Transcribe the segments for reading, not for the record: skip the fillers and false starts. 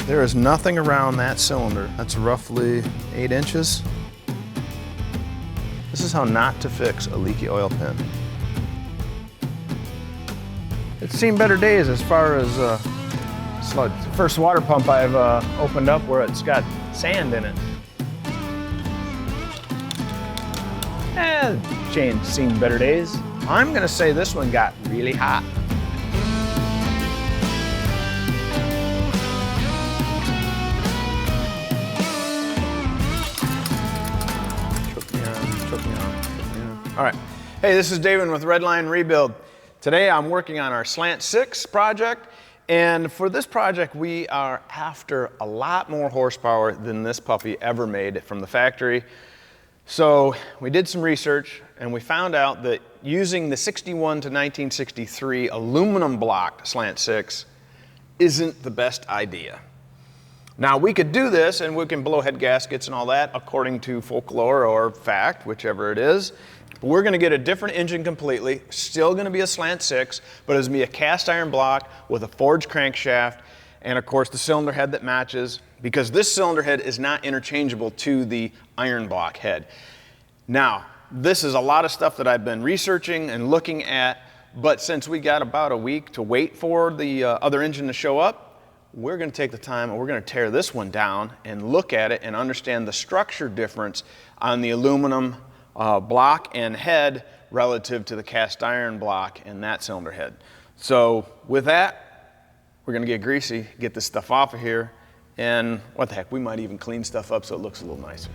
There is nothing around that cylinder. That's roughly 8 inches. This is how not to fix a leaky oil pan. It's seen better days as far as sludge. It's the first water pump I've opened up where it's got sand in it. Chain's seen better days. I'm gonna say this one got really hot. Choke me on. All right. Hey, this is David with Redline Rebuild. Today I'm working on our Slant Six project, and for this project we are after a lot more horsepower than this puppy ever made from the factory. So we did some research and we found out that using the 61 to 1963 aluminum blocked Slant Six isn't the best idea. Now we could do this and we can blow head gaskets and all that according to folklore or fact, whichever it is. But we're gonna get a different engine completely, still gonna be a Slant Six, but it's gonna be a cast iron block with a forged crankshaft and of course the cylinder head that matches, because this cylinder head is not interchangeable to the iron block head. Now, this is a lot of stuff that I've been researching and looking at, but since we got about a week to wait for the other engine to show up, we're gonna take the time and we're gonna tear this one down and look at it and understand the structure difference on the aluminum block and head relative to the cast iron block and that cylinder head. So with that, we're gonna get greasy, get this stuff off of here, and what the heck, we might even clean stuff up so it looks a little nicer.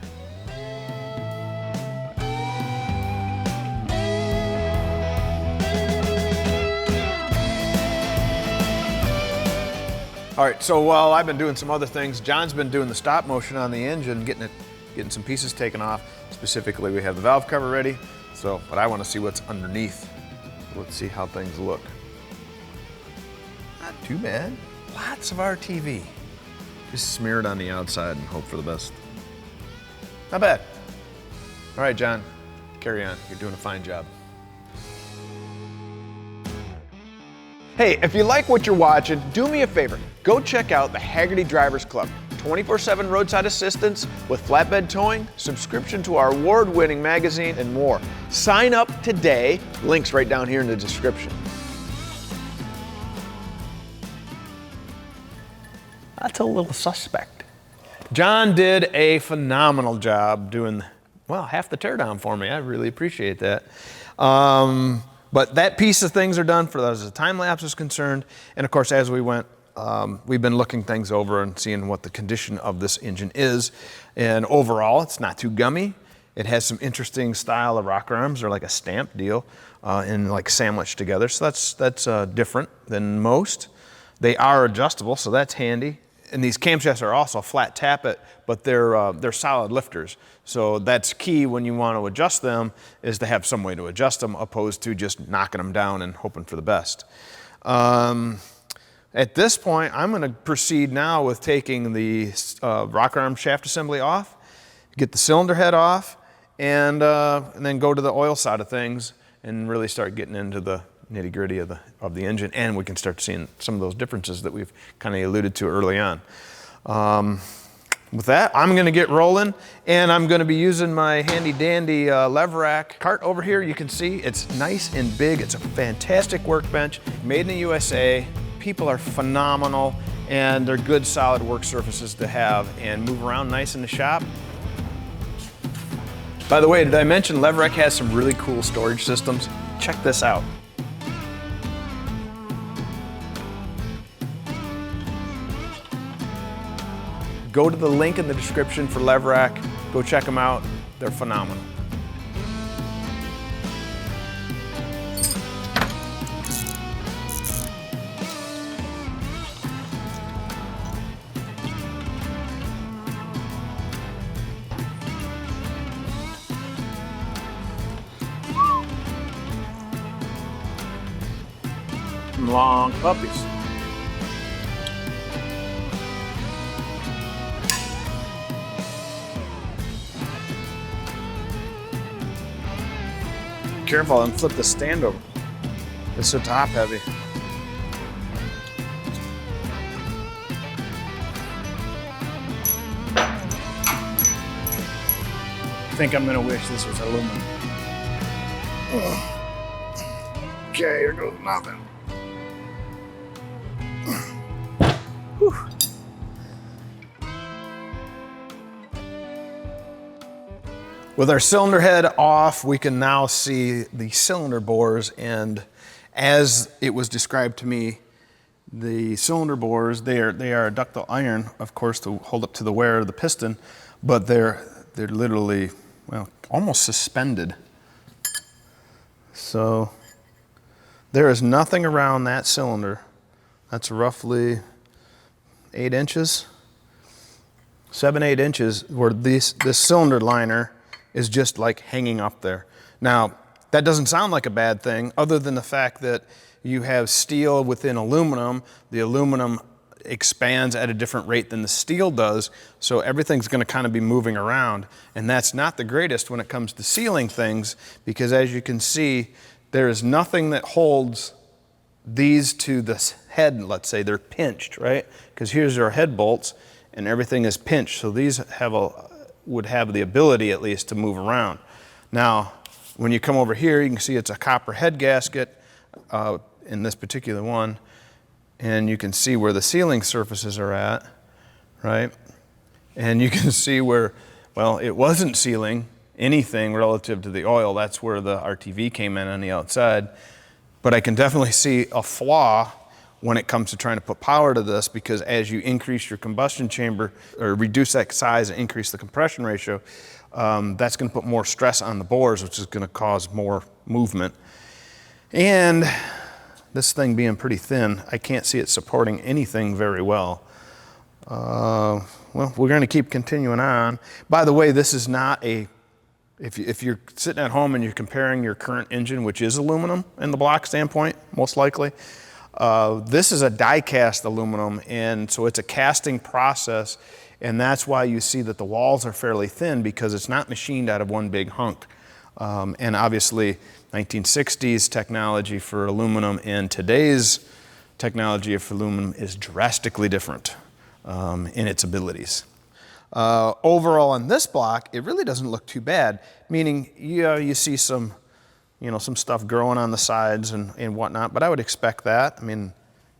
All right, so while I've been doing some other things, John's been doing the stop motion on the engine, getting some pieces taken off. Specifically, we have the valve cover ready, but I want to see what's underneath. Let's see how things look. Not too bad. Lots of RTV. Just smear it on the outside and hope for the best. Not bad. All right, John, carry on. You're doing a fine job. Hey, if you like what you're watching, do me a favor. Go check out the Hagerty Drivers Club. 24/7 roadside assistance with flatbed towing, subscription to our award-winning magazine, and more. Sign up today. Links right down here in the description. That's a little suspect. John did a phenomenal job doing, well, half the teardown for me. I really appreciate that. But that piece of things are done for as the time lapse is concerned. And of course, as we went, we've been looking things over and seeing what the condition of this engine is. And overall, it's not too gummy. It has some interesting style of rocker arms. They're like a stamp deal and like sandwiched together. So that's different than most. They are adjustable, so that's handy. And these camshafts are also flat tappet, but they're solid lifters. So that's key when you want to adjust them, is to have some way to adjust them, opposed to just knocking them down and hoping for the best. At this point, I'm going to proceed now with taking the rocker arm shaft assembly off, get the cylinder head off, and then go to the oil side of things and really start getting into the nitty-gritty of the engine, and we can start seeing some of those differences that we've kind of alluded to early on. With that, I'm going to get rolling, and I'm going to be using my handy-dandy LEVRACK cart over here. You can see it's nice and big. It's a fantastic workbench, made in the USA. People are phenomenal, and they're good, solid work surfaces to have and move around nice in the shop. By the way, did I mention LEVRACK has some really cool storage systems? Check this out. Go to the link in the description for LEVRACK. Go check them out. They're phenomenal. Some long puppies. Careful and flip the stand over. It's so top heavy. think I'm gonna wish this was aluminum. Okay, here goes nothing. Whew. With our cylinder head off, we can now see the cylinder bores, and as it was described to me, the cylinder bores, they are ductile iron, of course, to hold up to the wear of the piston, but they're literally, well, almost suspended. So there is nothing around that cylinder. That's roughly 8 inches, 7-8 inches, where this cylinder liner is just like hanging up there. Now, that doesn't sound like a bad thing, other than the fact that you have steel within aluminum. The aluminum expands at a different rate than the steel does, so everything's gonna kind of be moving around. And that's not the greatest when it comes to sealing things, because as you can see, there is nothing that holds these to the head, let's say. They're pinched, right? Because here's our head bolts, and everything is pinched. So these would have the ability, at least, to move around. Now, when you come over here, you can see it's a copper head gasket in this particular one, and you can see where the sealing surfaces are at, right? And you can see where, well, it wasn't sealing anything relative to the oil. That's where the RTV came in on the outside. But I can definitely see a flaw when it comes to trying to put power to this, because as you increase your combustion chamber, or reduce that size and increase the compression ratio, that's gonna put more stress on the bores, which is gonna cause more movement. And this thing being pretty thin, I can't see it supporting anything very well. Well, we're gonna keep continuing on. By the way, this is not a, if you're sitting at home and you're comparing your current engine, which is aluminum in the block standpoint, most likely, this is a die-cast aluminum, and so it's a casting process, and that's why you see that the walls are fairly thin, because it's not machined out of one big hunk. And obviously, 1960s technology for aluminum and today's technology for aluminum is drastically different in its abilities. Overall on this block, it really doesn't look too bad, meaning you see some, some stuff growing on the sides and whatnot, but I would expect that. I mean,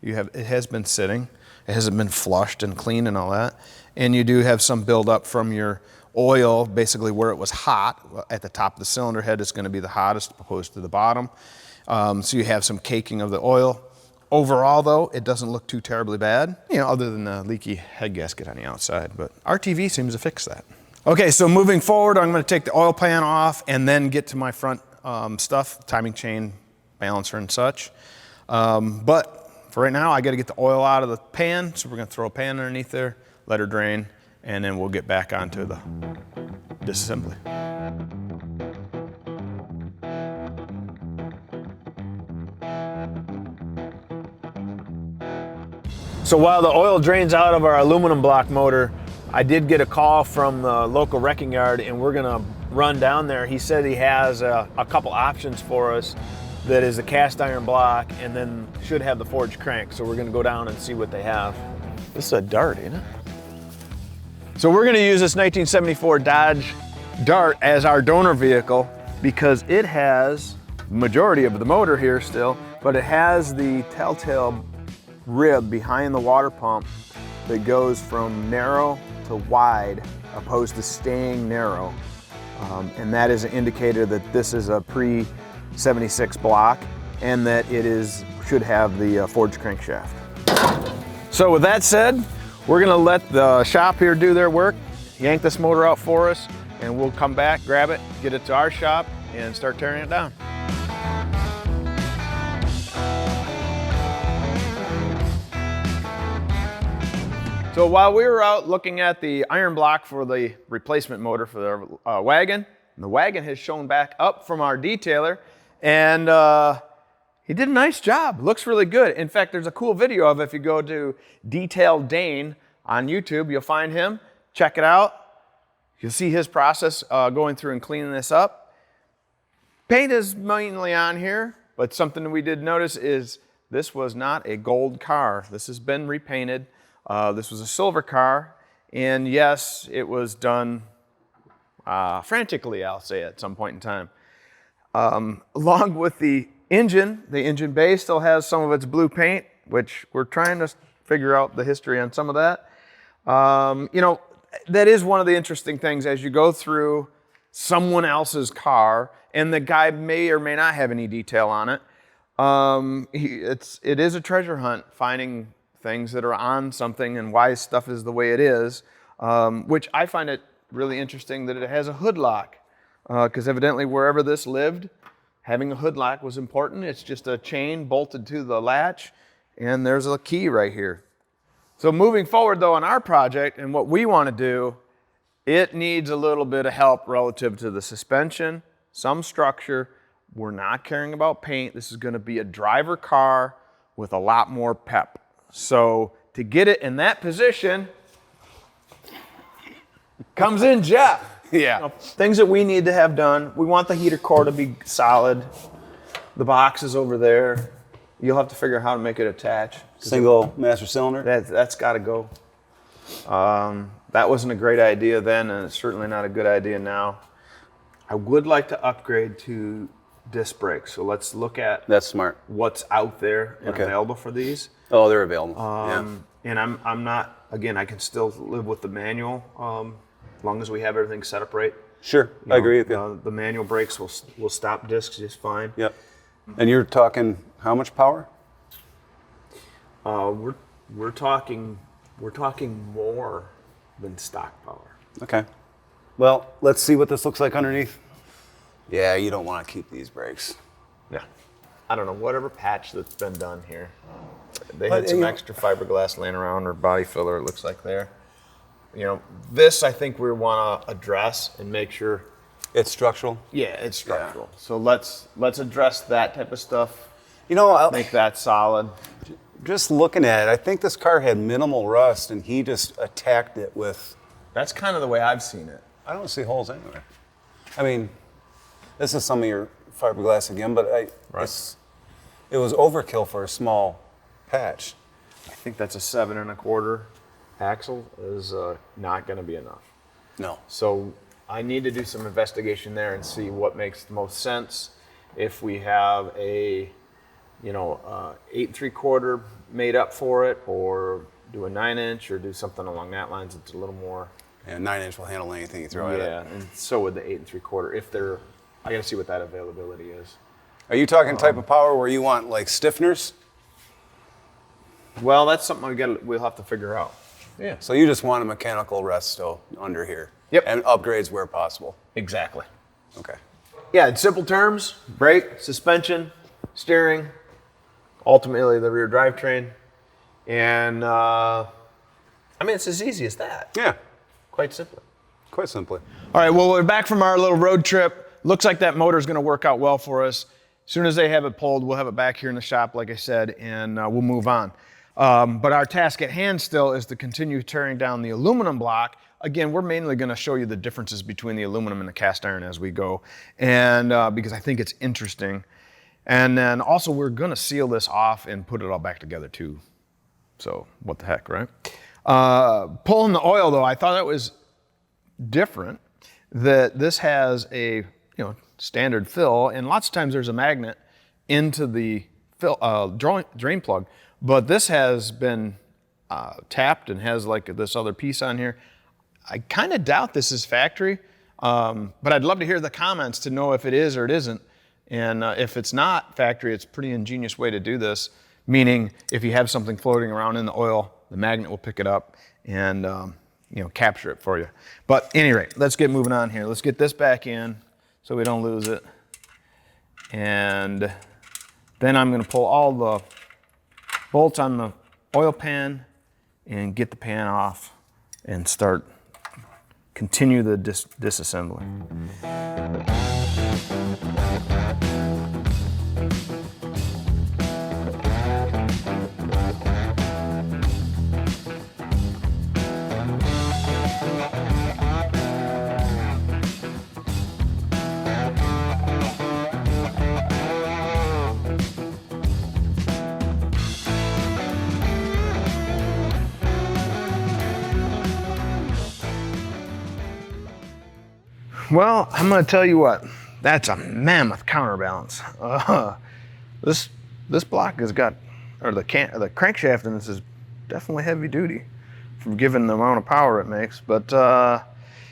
it has been sitting, it hasn't been flushed and cleaned and all that, and you do have some buildup from your oil, basically where it was hot. At the top of the cylinder head is going to be the hottest opposed to the bottom. So you have some caking of the oil. Overall though, it doesn't look too terribly bad, other than the leaky head gasket on the outside, but RTV seems to fix that. Okay, so moving forward, I'm going to take the oil pan off and then get to my front stuff, timing chain, balancer and such. But for right now, I got to get the oil out of the pan, so we're going to throw a pan underneath there, let her drain, and then we'll get back onto the disassembly. So while the oil drains out of our aluminum block motor, I did get a call from the local wrecking yard, and we're gonna run down there. He said he has a couple options for us that is a cast iron block and then should have the forged crank. So we're gonna go down and see what they have. This is a Dart, isn't it? So we're gonna use this 1974 Dodge Dart as our donor vehicle because it has majority of the motor here still, but it has the telltale rib behind the water pump that goes from narrow to wide opposed to staying narrow. And that is an indicator that this is a pre-76 block and that it should have the forged crankshaft. So with that said, we're gonna let the shop here do their work, yank this motor out for us, and we'll come back, grab it, get it to our shop, and start tearing it down. So while we were out looking at the iron block for the replacement motor for the wagon has shown back up from our detailer, and he did a nice job. Looks really good. In fact, there's a cool video of it. If you go to Detail Dane on YouTube, you'll find him. Check it out. You'll see his process going through and cleaning this up. Paint is mainly on here, but something we did notice is this was not a gold car. This has been repainted. This was a silver car, and yes, it was done, frantically, I'll say, at some point in time. Along with the engine bay still has some of its blue paint, which we're trying to figure out the history on some of that. You know, that is one of the interesting things as you go through someone else's car, and the guy may or may not have any detail on it. It is a treasure hunt, finding things that are on something and why stuff is the way it is, which I find it really interesting that it has a hood lock, because evidently wherever this lived, having a hood lock was important. It's just a chain bolted to the latch, and there's a key right here. So moving forward though on our project and what we want to do, it needs a little bit of help relative to the suspension, some structure. We're not caring about paint. This is going to be a driver car with a lot more pep. So to get it in that position comes in Jeff. Yeah. You know, things that we need to have done. We want the heater core to be solid. The box is over there. You'll have to figure out how to make it attach. Single master cylinder? That's got to go. That wasn't a great idea then, and it's certainly not a good idea now. I would like to upgrade to disc brakes. So let's look at That's smart. what's out there and Okay. available for these. Oh, they're available. And I'm not, again, I can still live with the manual as long as we have everything set up right. Sure, I agree with you. The manual brakes will stop discs just fine. Yep. And you're talking how much power? We're talking more than stock power. Okay. Well, let's see what this looks like underneath. Yeah, you don't want to keep these brakes. Yeah. I don't know, whatever patch that's been done here. They But, had some you know- extra fiberglass laying around, or body filler, it looks like there. You know, this I think we want to address and make sure. It's structural. Yeah, it's structural. So let's address that type of stuff. You know, Make that solid. just looking at it, I think this car had minimal rust, and he just attacked it with. That's kind of the way I've seen it. I don't see holes anywhere. I mean, this is some of your fiberglass again, but it was overkill for a small patch. I think that's a 7 1/4 axle is not going to be enough. No. So I need to do some investigation there and see what makes the most sense. If we have a, 8 3/4 made up for it, or do a 9-inch, or do something along that lines. It's a little more. And 9-inch will handle anything you throw at it. Yeah, and so would the 8 3/4. If they're, I got to see what that availability is. Are you talking type of power where you want like stiffeners? Well, that's something we'll have to figure out. Yeah. So you just want a mechanical resto under here. Yep. And upgrades where possible. Exactly. Okay. Yeah, in simple terms, brake, suspension, steering, ultimately the rear drivetrain, and it's as easy as that. Yeah. Quite simply. Quite simply. All right, well, we're back from our little road trip. Looks like that motor's gonna work out well for us. As soon as they have it pulled, we'll have it back here in the shop, like I said, and we'll move on. But our task at hand still is to continue tearing down the aluminum block. Again, we're mainly gonna show you the differences between the aluminum and the cast iron as we go, and because I think it's interesting. And then also we're gonna seal this off and put it all back together too. So what the heck, right? Pulling the oil though, I thought that was different, that this has a standard fill, and lots of times there's a magnet into the fill, drain plug, but this has been tapped and has like this other piece on here. I kind of doubt this is factory, but I'd love to hear the comments to know if it is or it isn't. And if it's not factory, it's a pretty ingenious way to do this, meaning if you have something floating around in the oil, the magnet will pick it up and capture it for you. But at any rate, let's get moving on here. Let's get this back in so we don't lose it. And then I'm gonna pull all the bolts on the oil pan and get the pan off and continue the disassembly. Well, I'm going to tell you what. That's a mammoth counterbalance. This block has got, or the crankshaft in this is definitely heavy duty, for given the amount of power it makes. But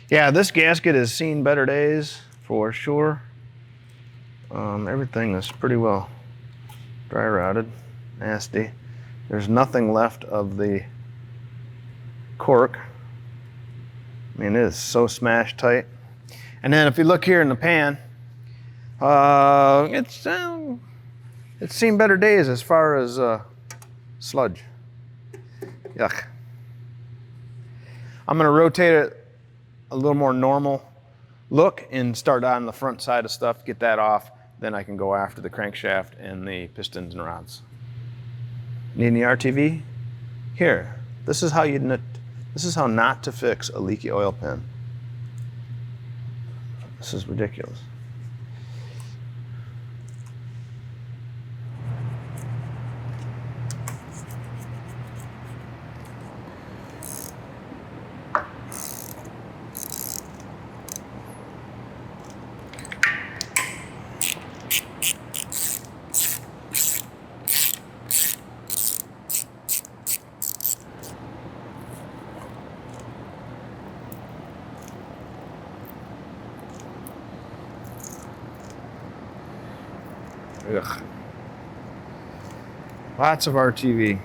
yeah, this gasket has seen better days for sure. Everything is pretty well dry rotted, nasty. There's nothing left of the cork. I mean, it is so smashed tight. And then if you look here in the pan, it's seen better days as far as sludge. Yuck. I'm gonna rotate it a little more normal look and start on the front side of stuff, get that off, then I can go after the crankshaft and the pistons and rods. Need any RTV? Here, this is how not to fix a leaky oil pan. This is ridiculous. Ugh. Lots of RTV.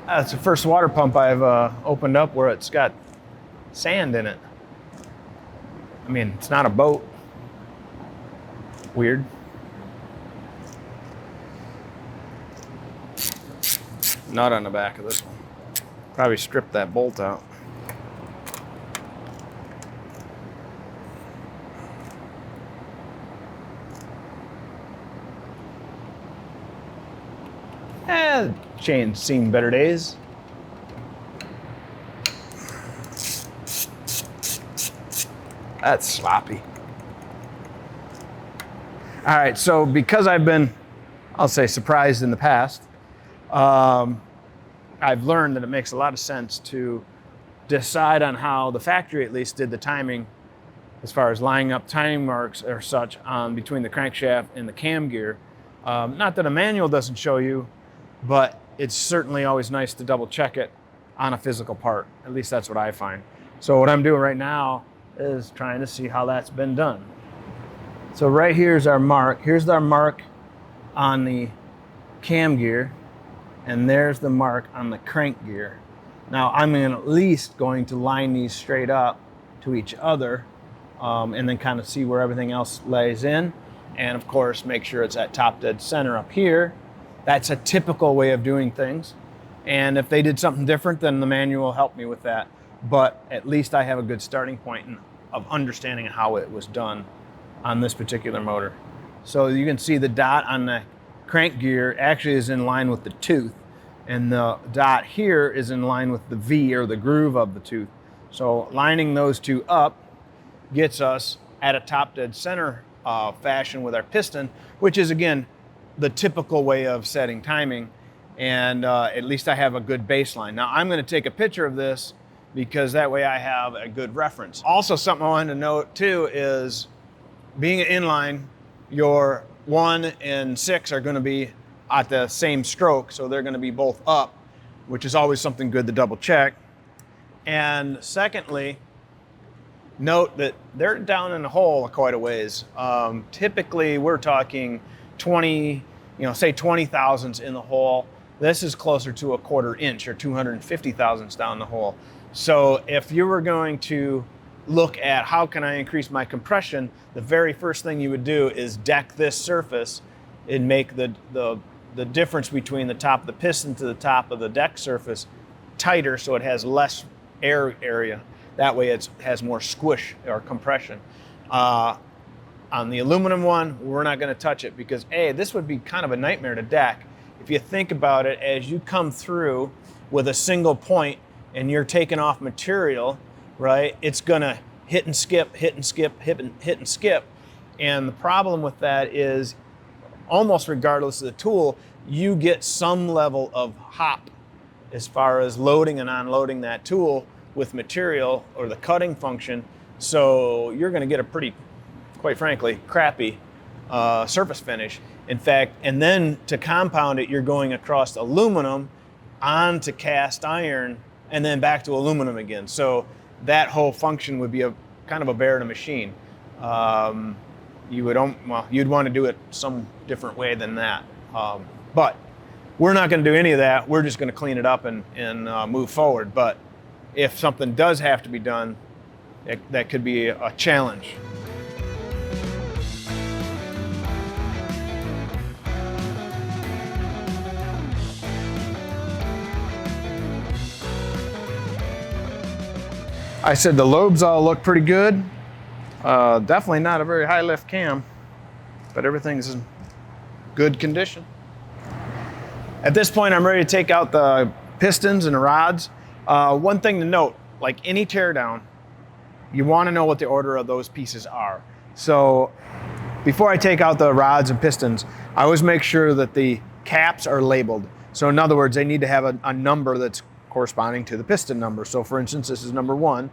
That's the first water pump I've opened up where it's got sand in it. I mean, it's not a boat. Weird. Nut on the back of this one. Probably stripped that bolt out. Chain's seen better days. That's sloppy. All right, so because I've been, I'll say, surprised in the past, I've learned that it makes a lot of sense to decide on how the factory at least did the timing as far as lining up timing marks or such between the crankshaft and the cam gear. Not that a manual doesn't show you, but it's certainly always nice to double check it on a physical part. At least that's what I find. So what I'm doing right now is trying to see how that's been done. So right here's our mark. Here's our mark on the cam gear, and there's the mark on the crank gear. Now I'm at least going to line these straight up to each other and then kind of see where everything else lays in. And of course, make sure it's at top dead center up here. That's a typical way of doing things. And if they did something different, then the manual helped me with that. But at least I have a good starting point of understanding how it was done on this particular motor. So you can see the dot on the crank gear actually is in line with the tooth. And the dot here is in line with the V, or the groove of the tooth. So lining those two up gets us at a top dead center fashion with our piston, which is, again, the typical way of setting timing. And at least I have a good baseline. Now I'm going to take a picture of this because that way I have a good reference. Also, something I wanted to note too is, being an inline, your 1 and 6 are going to be at the same stroke, so they're going to be both up, which is always something good to double check. And secondly, note that they're down in the hole quite a ways. Typically we're talking 20, say 20 thousandths in the hole. This is closer to a 1/4 inch or 250 thousandths down the hole. So if you were going to look at how can I increase my compression, the very first thing you would do is deck this surface and make the difference between the top of the piston to the top of the deck surface tighter, so it has less air area. That way it has more squish or compression. On the aluminum one, we're not going to touch it because this would be kind of a nightmare to deck. If you think about it, as you come through with a single point and you're taking off material, right, it's going to hit and skip, hit and skip, hit and skip. And the problem with that is, almost regardless of the tool, you get some level of hop as far as loading and unloading that tool with material, or the cutting function. So you're going to get a pretty, quite frankly, crappy surface finish. In fact, and then to compound it, you're going across aluminum onto cast iron and then back to aluminum again. So that whole function would be a kind of a bear in a machine. You'd want to do it some different way than that. But we're not going to do any of that. We're just going to clean it up and move forward. But if something does have to be done, that could be a challenge. I said the lobes all look pretty good. Definitely not a very high lift cam, but everything's in good condition. At this point, I'm ready to take out the pistons and the rods. One thing to note, like any teardown, you want to know what the order of those pieces are. So before I take out the rods and pistons, I always make sure that the caps are labeled. So in other words, they need to have a number that's corresponding to the piston number. So for instance, this is number 1.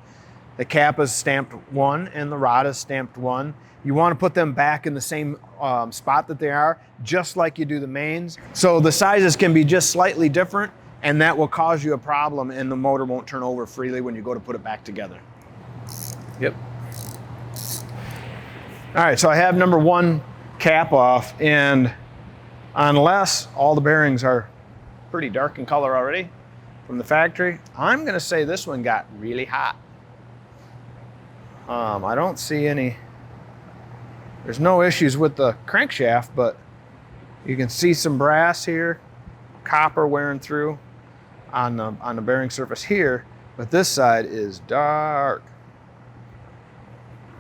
The cap is stamped 1 and the rod is stamped 1. You want to put them back in the same spot that they are, just like you do the mains. So the sizes can be just slightly different, and that will cause you a problem, and the motor won't turn over freely when you go to put it back together. Yep. All right, so I have number 1 cap off, and unless all the bearings are pretty dark in color already from the factory, I'm gonna say this one got really hot. I don't see any, there's no issues with the crankshaft, but you can see some brass here, copper wearing through on the bearing surface here, but this side is dark.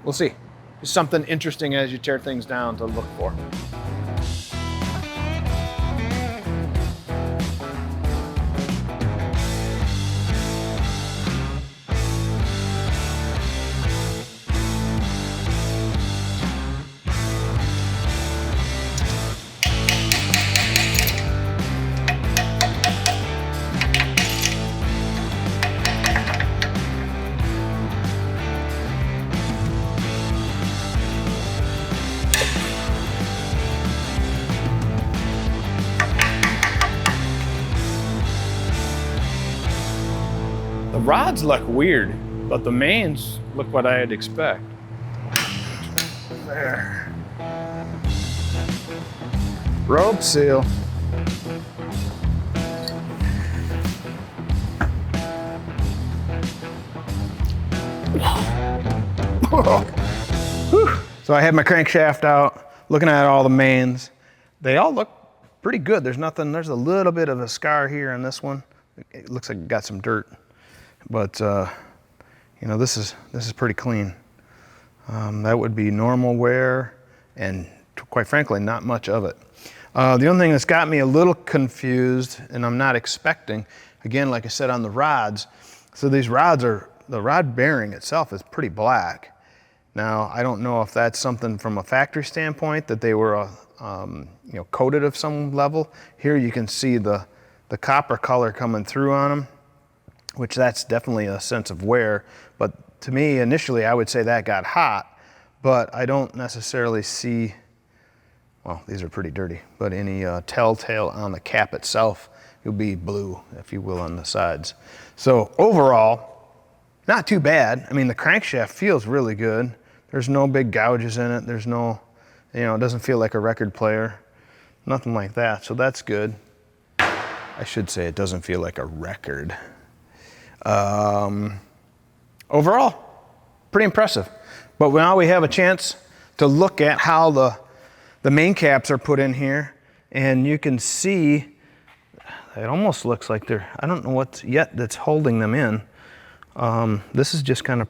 We'll see. Just something interesting as you tear things down to look for. The rods look weird, but the mains look what I'd expect. There. Rope seal. So I had my crankshaft out, looking at all the mains. They all look pretty good. There's nothing, there's a little bit of a scar here on this one. It looks like it got some dirt. But you know, this is pretty clean. That would be normal wear, and quite frankly, not much of it. The only thing that's got me a little confused, and I'm not expecting, again, like I said on the rods, so these rods are, the rod bearing itself is pretty black. Now, I don't know if that's something from a factory standpoint, that they were you know, coated of some level. Here you can see the copper color coming through on them, which that's definitely a sense of wear. But to me, initially, I would say that got hot, but I don't necessarily see, well, these are pretty dirty, but any telltale on the cap itself. It'll be blue, if you will, on the sides. So overall, not too bad. I mean, the crankshaft feels really good. There's no big gouges in it. There's no, you know, it doesn't feel like a record player, nothing like that. So that's good. I should say it doesn't feel like a record. Overall, pretty impressive. But now we have a chance to look at how the main caps are put in here, and you can see it almost looks like they're, I don't know what's yet that's holding them in. This is just kind of,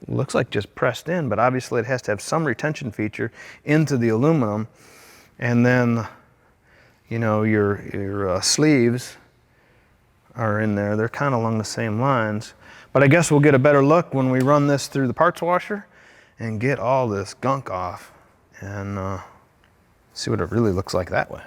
looks like just pressed in, but obviously it has to have some retention feature into the aluminum. And then, you know, your sleeves are in there. They're kind of along the same lines. But I guess we'll get a better look when we run this through the parts washer and get all this gunk off and see what it really looks like that way.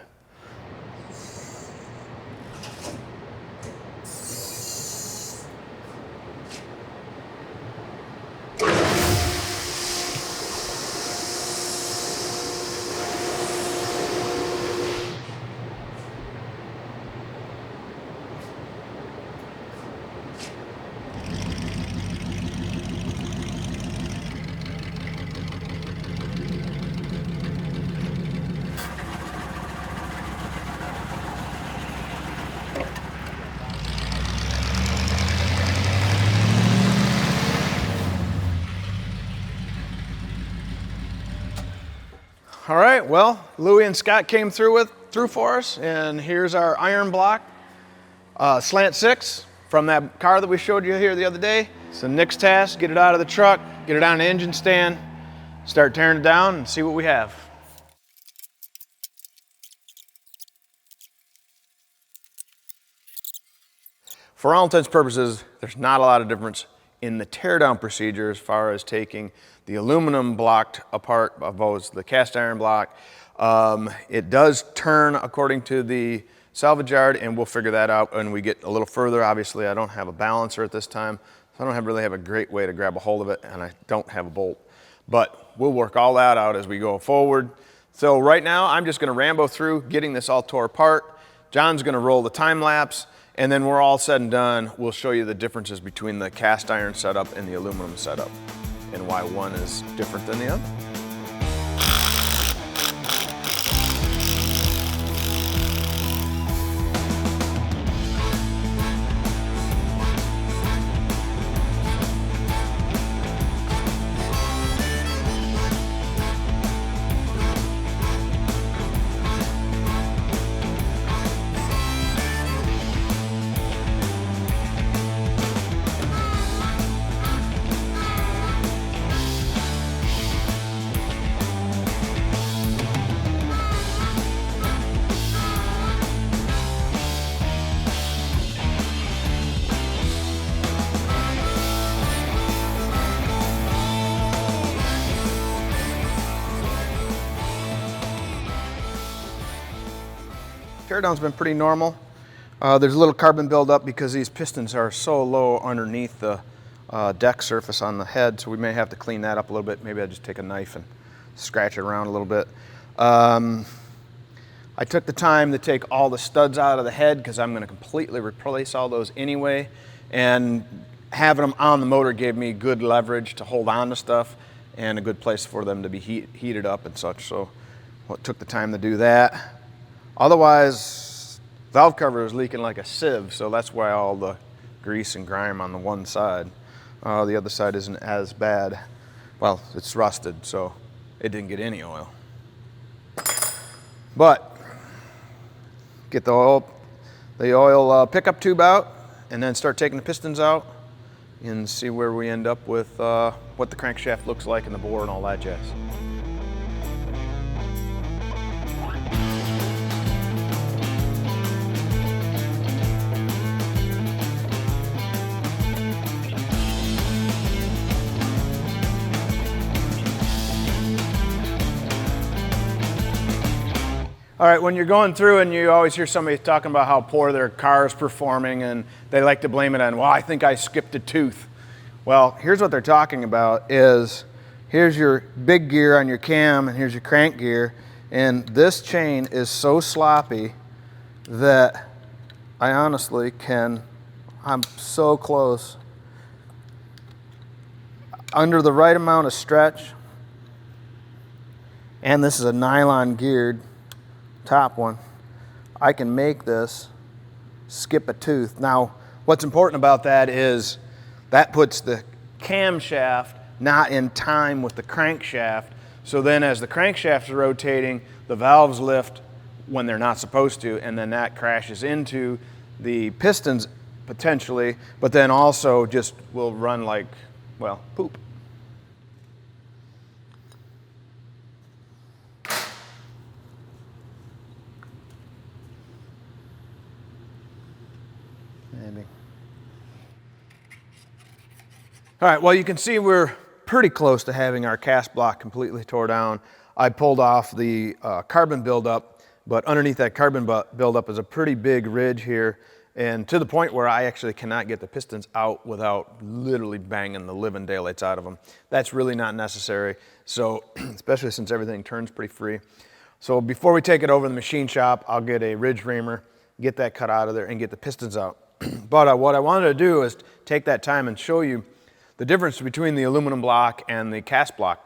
All right, well, Louie and Scott came through for us, and here's our iron block Slant Six from that car that we showed you here the other day. So next task, get it out of the truck, get it on the engine stand, start tearing it down and see what we have. For all intents and purposes, there's not a lot of difference in the teardown procedure as far as taking the aluminum block apart of the cast iron block. It does turn according to the salvage yard, and we'll figure that out when we get a little further. Obviously, I don't have a balancer at this time, so I don't really have a great way to grab a hold of it, and I don't have a bolt. But we'll work all that out as we go forward. So right now, I'm just gonna Rambo through getting this all tore apart. John's gonna roll the time lapse, and then we're all said and done, we'll show you the differences between the cast iron setup and the aluminum setup and why one is different than the other. Teardown's been pretty normal. There's a little carbon buildup because these pistons are so low underneath the deck surface on the head, so we may have to clean that up a little bit. Maybe I'll just take a knife and scratch it around a little bit. I took the time to take all the studs out of the head because I'm going to completely replace all those anyway, and having them on the motor gave me good leverage to hold on to stuff and a good place for them to be heated up and such, so took the time to do that. Otherwise, valve cover is leaking like a sieve, so that's why all the grease and grime on the one side. The other side isn't as bad. Well, it's rusted, so it didn't get any oil. But get the oil pickup tube out, and then start taking the pistons out and see where we end up with what the crankshaft looks like and the bore and all that jazz. All right, when you're going through and you always hear somebody talking about how poor their car is performing and they like to blame it on, well, I think I skipped a tooth. Well, here's what they're talking about is, here's your big gear on your cam and here's your crank gear, and this chain is so sloppy that I honestly I'm so close. Under the right amount of stretch, and this is a nylon geared top one, I can make this skip a tooth. Now, what's important about that is that puts the camshaft not in time with the crankshaft, so then as the crankshaft is rotating, the valves lift when they're not supposed to, and then that crashes into the pistons potentially, but then also just will run like, well, poop. Maybe. All right, well, you can see we're pretty close to having our cast block completely tore down. I pulled off the carbon buildup, but underneath that carbon buildup is a pretty big ridge here, and to the point where I actually cannot get the pistons out without literally banging the living daylights out of them. That's really not necessary, so especially since everything turns pretty free. So before we take it over to the machine shop, I'll get a ridge reamer, get that cut out of there, and get the pistons out. But what I wanted to do is take that time and show you the difference between the aluminum block and the cast block.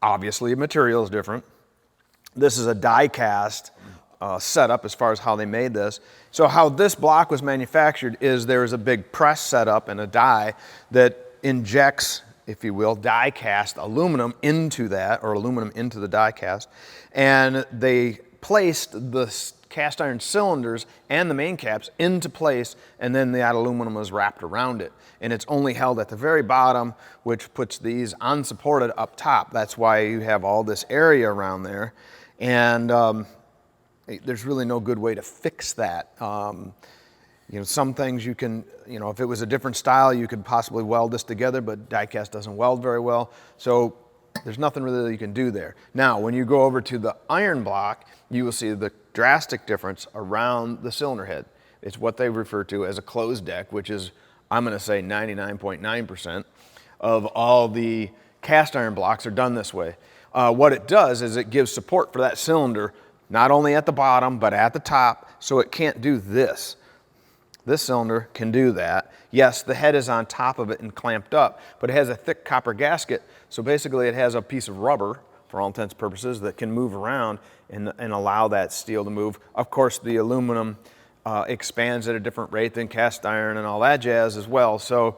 Obviously, material is different. This is a die cast setup as far as how they made this. So how this block was manufactured is there is a big press setup and a die that injects if you will, die cast aluminum into that, or aluminum into the die cast, and they placed the cast iron cylinders and the main caps into place, and then that aluminum was wrapped around it. And it's only held at the very bottom, which puts these unsupported up top. That's why you have all this area around there. And there's really no good way to fix that. You know, some things you can, you know, if it was a different style, you could possibly weld this together, but die cast doesn't weld very well. So there's nothing really that you can do there. Now, when you go over to the iron block, you will see the drastic difference around the cylinder head. It's what they refer to as a closed deck, which is, I'm gonna say 99.9% of all the cast iron blocks are done this way. What it does is it gives support for that cylinder, not only at the bottom, but at the top, so it can't do this. This cylinder can do that. Yes, the head is on top of it and clamped up, but it has a thick copper gasket, so basically it has a piece of rubber, for all intents and purposes, that can move around and allow that steel to move. Of course, the aluminum expands at a different rate than cast iron and all that jazz as well. So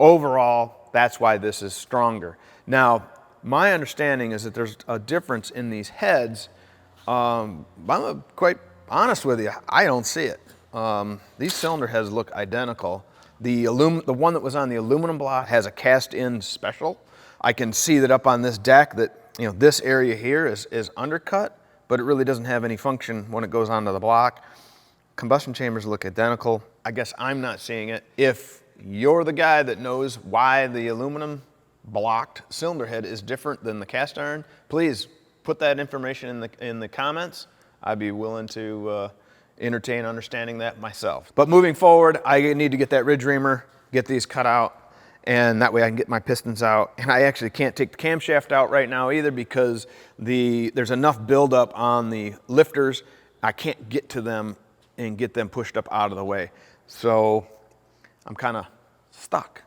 overall, that's why this is stronger. Now, my understanding is that there's a difference in these heads. I'm quite honest with you, I don't see it. These cylinder heads look identical. The one that was on the aluminum block has a cast-in special. I can see that up on this deck that, you know, this area here is undercut, but it really doesn't have any function when it goes onto the block. Combustion chambers look identical. I guess I'm not seeing it. If you're the guy that knows why the aluminum blocked cylinder head is different than the cast iron, please put that information in the comments. I'd be willing to entertain understanding that myself. But moving forward, I need to get that ridge reamer, get these cut out, and that way I can get my pistons out. And I actually can't take the camshaft out right now either because there's enough buildup on the lifters, I can't get to them and get them pushed up out of the way. So I'm kind of stuck.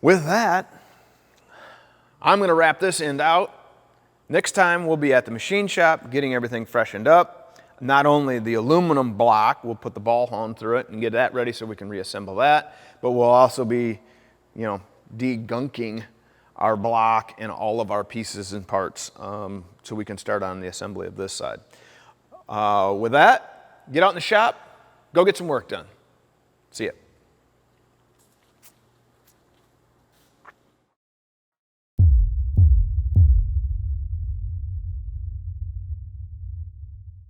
With that, I'm gonna wrap this end out. Next time we'll be at the machine shop getting everything freshened up. Not only the aluminum block, we'll put the ball hone through it and get that ready so we can reassemble that, but we'll also be, you know, degunking our block and all of our pieces and parts so we can start on the assembly of this side. With that, get out in the shop, go get some work done. See ya.